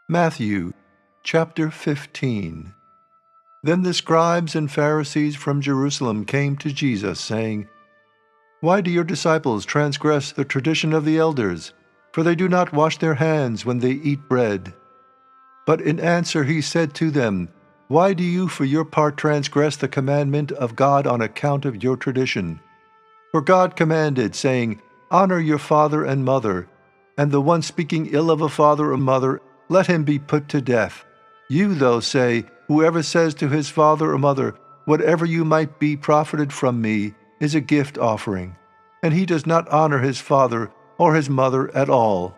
Matthew chapter 15. Then the scribes and Pharisees from Jerusalem came to Jesus, saying, "Why do your disciples transgress the tradition of the elders? For they do not wash their hands when they eat bread." But in answer he said to them, "Why do you for your part transgress the commandment of God on account of your tradition? For God commanded, saying, 'Honor your father and mother,' and the one speaking ill of a father or mother, let him be put to death. You, though, say, 'Whoever says to his father or mother, "Whatever you might be profited from me," is a gift offering,' and he does not honor his father or his mother at all.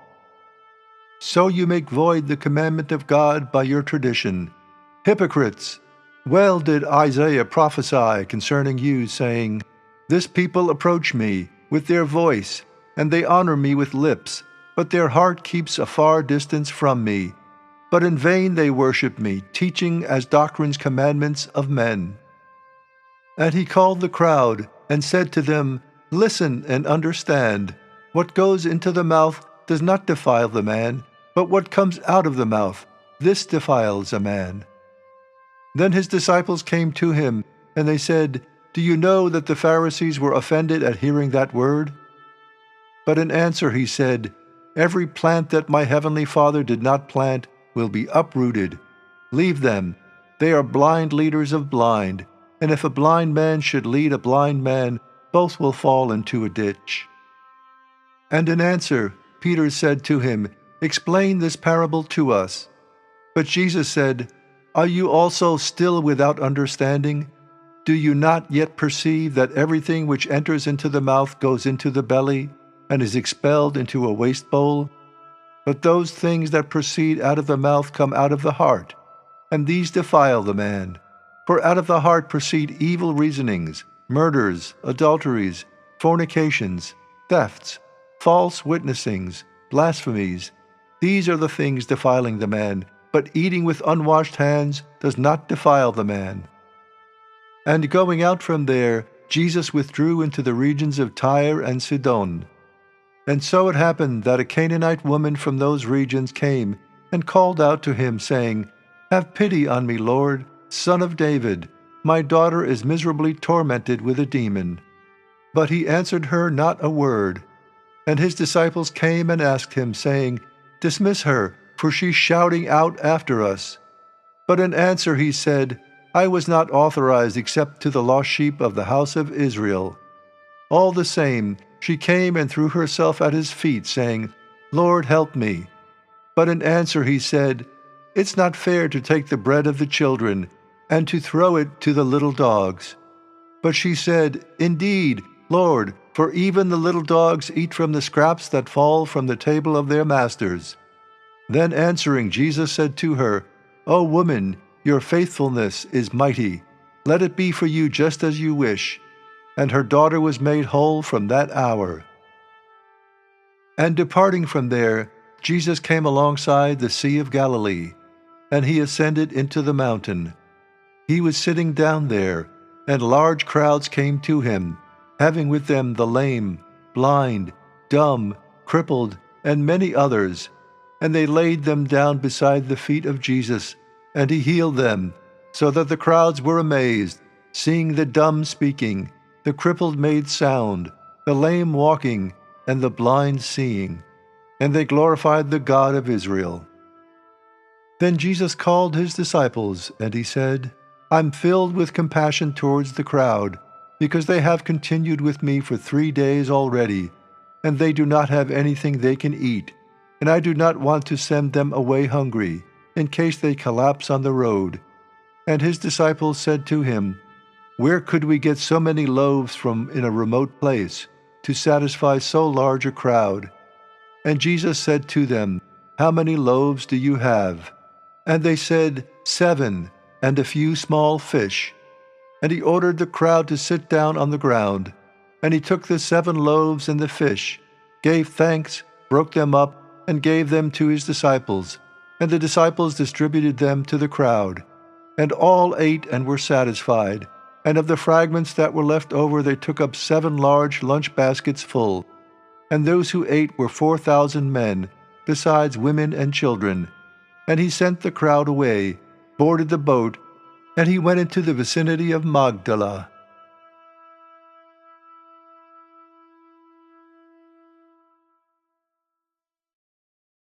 So you make void the commandment of God by your tradition. Hypocrites! Well did Isaiah prophesy concerning you, saying, 'This people approach me with their voice, and they honor me with lips, but their heart keeps a far distance from me. But in vain they worship me, teaching as doctrines commandments of men.'" And he called the crowd and said to them, "Listen and understand. What goes into the mouth does not defile the man, but what comes out of the mouth, this defiles a man." Then his disciples came to him, and they said, "Do you know that the Pharisees were offended at hearing that word?" But in answer he said, "Every plant that my heavenly Father did not plant will be uprooted. Leave them. They are blind leaders of blind, and if a blind man should lead a blind man, both will fall into a ditch." And in answer Peter said to him, "Explain this parable to us." But Jesus said, "Are you also still without understanding? Do you not yet perceive that everything which enters into the mouth goes into the belly, and is expelled into a waste bowl? But those things that proceed out of the mouth come out of the heart, and these defile the man. For out of the heart proceed evil reasonings, murders, adulteries, fornications, thefts, false witnessings, blasphemies. These are the things defiling the man, but eating with unwashed hands does not defile the man." And going out from there, Jesus withdrew into the regions of Tyre and Sidon. And so it happened that a Canaanite woman from those regions came and called out to him, saying, "Have pity on me, Lord, Son of David. My daughter is miserably tormented with a demon." But he answered her not a word. And his disciples came and asked him, saying, "Dismiss her, for she's shouting out after us." But in answer he said, "I was not authorized except to the lost sheep of the house of Israel." All the same, she came and threw herself at his feet, saying, "Lord, help me." But in answer he said, "It's not fair to take the bread of the children and to throw it to the little dogs." But she said, "Indeed, Lord, for even the little dogs eat from the scraps that fall from the table of their masters." Then answering, Jesus said to her, "O woman, your faithfulness is mighty. Let it be for you just as you wish." And her daughter was made whole from that hour. And departing from there, Jesus came alongside the Sea of Galilee, and he ascended into the mountain. He was sitting down there, and large crowds came to him, having with them the lame, blind, dumb, crippled, and many others, and they laid them down beside the feet of Jesus, and he healed them, so that the crowds were amazed, seeing the dumb speaking, the crippled made sound, the lame walking, and the blind seeing. And they glorified the God of Israel. Then Jesus called his disciples, and he said, "I'm filled with compassion towards the crowd, because they have continued with me for 3 days already, and they do not have anything they can eat, and I do not want to send them away hungry, in case they collapse on the road." And his disciples said to him, "Where could we get so many loaves from in a remote place, to satisfy so large a crowd?" And Jesus said to them, "How many loaves do you have?" And they said, 7, and a few small fish. And he ordered the crowd to sit down on the ground. And he took the 7 loaves and the fish, gave thanks, broke them up, and gave them to his disciples. And the disciples distributed them to the crowd. And all ate and were satisfied. And of the fragments that were left over they took up 7 large lunch baskets full. And those who ate were 4,000 men, besides women and children. And he sent the crowd away, boarded the boat, and he went into the vicinity of Magdala.